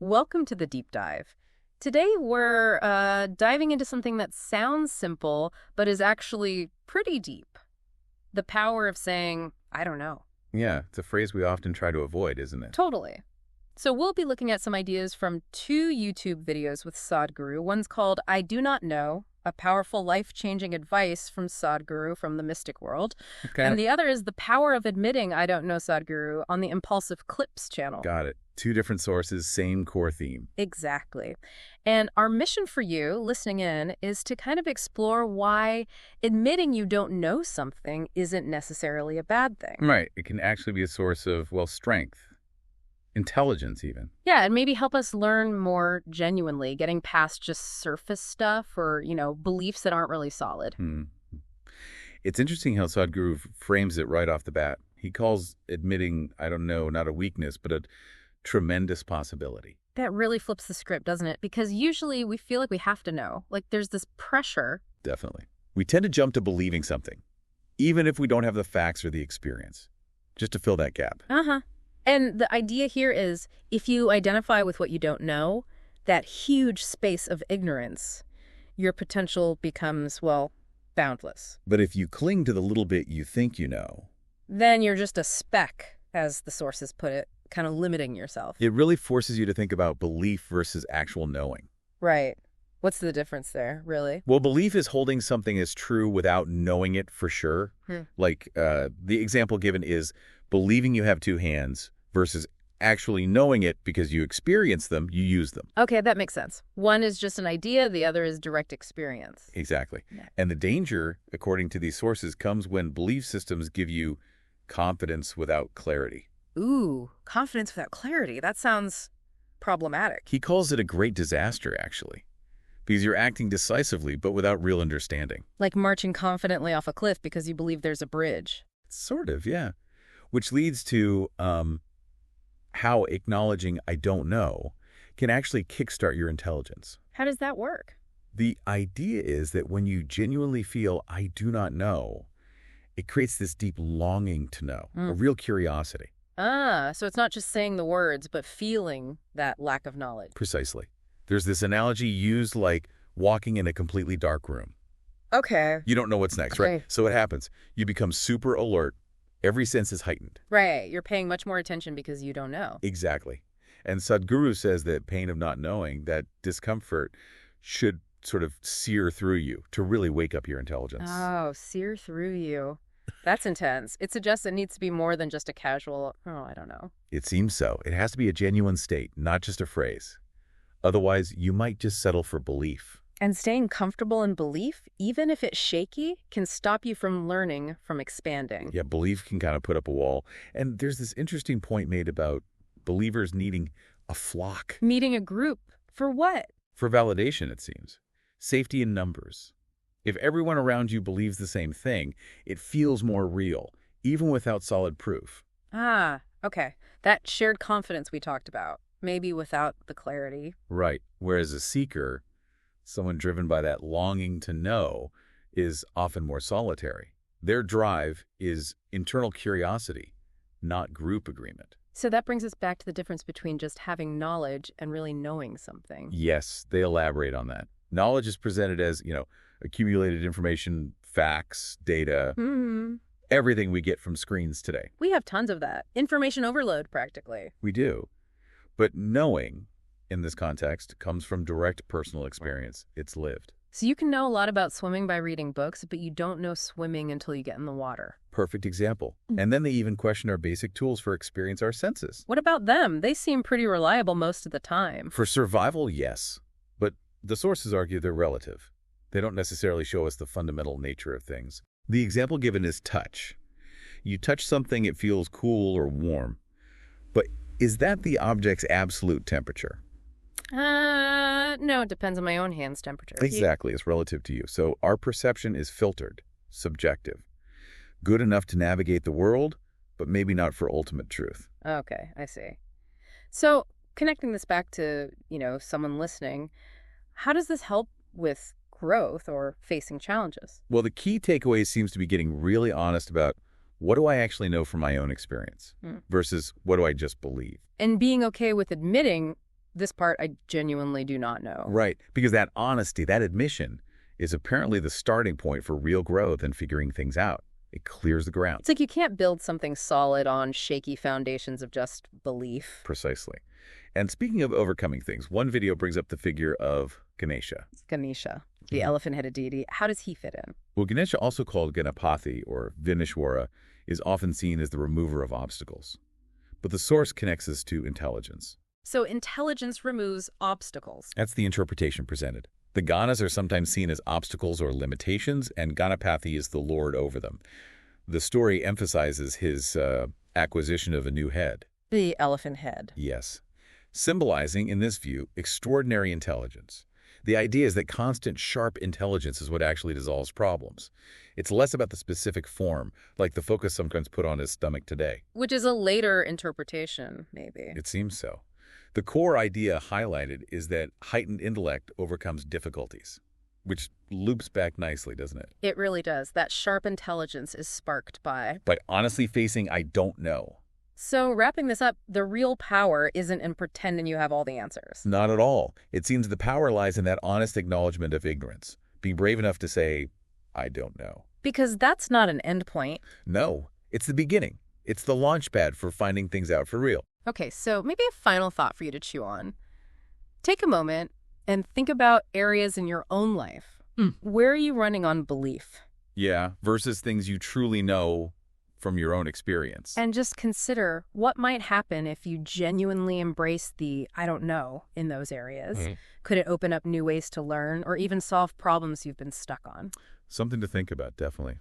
Welcome to the deep dive. Today we're diving into something that sounds simple, but is actually pretty deep. The power of saying, I don't know. Yeah, it's a phrase we often try to avoid, isn't it? Totally. So we'll be looking at some ideas from two YouTube videos with Sadhguru. One's called I Do Not Know, a powerful life-changing advice from Sadhguru from the mystic world. Okay. And the other is the power of admitting I don't know Sadhguru on the Impulsive Clips channel. Got it. Two different sources, same core theme. Exactly. And our mission for you, listening in, is to kind of explore why admitting you don't know something isn't necessarily a bad thing. Right. It can actually be a source of, well, strength, intelligence even. Yeah, and maybe help us learn more genuinely, getting past just surface stuff or, beliefs that aren't really solid. It's interesting how Sadhguru frames it right off the bat. He calls admitting, I don't know, not a weakness, but a tremendous possibility. That really flips the script, doesn't it? Because usually we feel like we have to know. Like there's this pressure. Definitely. We tend to jump to believing something, even if we don't have the facts or the experience, just to fill that gap. And the idea here is if you identify with what you don't know, that huge space of ignorance, your potential becomes, well, boundless. But if you cling to the little bit you think you know, then you're just a speck, as the sources put it, kind of limiting yourself. it really forces you to think about belief versus actual knowing. Right. What's the difference there, really? Well, belief is holding something as true without knowing it for sure. Like the example given is believing you have two hands versus actually knowing it because you experience them, you use them. Okay, that makes sense. One is just an idea, the other is direct experience. Exactly. Yeah. And the danger, according to these sources, comes when belief systems give you confidence without clarity. Ooh, confidence without clarity. That sounds problematic. He calls it a great disaster, actually, because you're acting decisively but without real understanding. Like marching confidently off a cliff because you believe there's a bridge. Sort of, yeah. Which leads to how acknowledging I don't know can actually kickstart your intelligence. How does that work? The idea is that when you genuinely feel I do not know, it creates this deep longing to know, a real curiosity. So it's not just saying the words, but feeling that lack of knowledge. Precisely. There's this analogy used like walking in a completely dark room. Okay. You don't know what's next, Okay. right? So what happens? You become super alert. Every sense is heightened. Right. You're paying much more attention because you don't know. Exactly. And Sadhguru says that pain of not knowing, that discomfort, should sort of sear through you to really wake up your intelligence. Oh, sear through you. That's intense. It suggests it needs to be more than just a casual, I don't know. It seems so. It has to be a genuine state, not just a phrase. Otherwise, you might just settle for belief. And staying comfortable in belief, even if it's shaky, can stop you from learning, from expanding. Yeah, belief can kind of put up a wall. And there's this interesting point made about believers needing a flock. Meeting a group. For what? For validation, it seems. Safety in numbers. If everyone around you believes the same thing, it feels more real, even without solid proof. Okay. That shared confidence we talked about, maybe without the clarity. Right. Whereas a seeker, someone driven by that longing to know, is often more solitary. Their drive is internal curiosity, not group agreement. So that brings us back to the difference between just having knowledge and really knowing something. Yes, they elaborate on that. Knowledge is presented as, accumulated information, facts, data, everything we get from screens today. We have tons of that. Information overload, practically. We do. But knowing, in this context, comes from direct personal experience. It's lived. So you can know a lot about swimming by reading books, but you don't know swimming until you get in the water. Perfect example. And then they even question our basic tools for experience our senses. What about them? They seem pretty reliable most of the time. For survival, yes. But the sources argue they're relative. They don't necessarily show us the fundamental nature of things. The example given is touch. You touch something, it feels cool or warm. But is that the object's absolute temperature? No, it depends on my own hand's temperature. Exactly, it's relative to you. So our perception is filtered, subjective. Good enough to navigate the world, but maybe not for ultimate truth. Okay, I see. So connecting this back to, someone listening, how does this help with growth or facing challenges? Well, the key takeaway seems to be getting really honest about what do I actually know from my own experience versus what do I just believe? And being okay with admitting this part I genuinely do not know. Right, because that honesty, that admission, is apparently the starting point for real growth and figuring things out. It clears the ground. It's like you can't build something solid on shaky foundations of just belief. Precisely. And speaking of overcoming things, one video brings up the figure of Ganesha. Ganesha, the elephant-headed deity. How does he fit in? Well, Ganesha, also called Ganapathy or Vinishwara, is often seen as the remover of obstacles. But the source connects us to intelligence. So intelligence removes obstacles. That's the interpretation presented. The Ganas are sometimes seen as obstacles or limitations, and Ganapathy is the lord over them. The story emphasizes his acquisition of a new head. The elephant head. Yes. Symbolizing, in this view, extraordinary intelligence. The idea is that constant, sharp intelligence is what actually dissolves problems. It's less about the specific form, like the focus sometimes put on his stomach today. Which is a later interpretation, maybe. It seems so. The core idea highlighted is that heightened intellect overcomes difficulties, which loops back nicely, doesn't it? It really does. That sharp intelligence is sparked by honestly facing I don't know. So wrapping this up, the real power isn't in pretending you have all the answers. Not at all. It seems the power lies in that honest acknowledgement of ignorance, being brave enough to say, I don't know. Because that's not an end point. No, it's the beginning. It's the launch pad for finding things out for real. Okay, so maybe a final thought for you to chew on. Take a moment and think about areas in your own life. Where are you running on belief? Yeah, versus things you truly know from your own experience. And just consider what might happen if you genuinely embrace the I don't know in those areas. Could it open up new ways to learn or even solve problems you've been stuck on? Something to think about, definitely.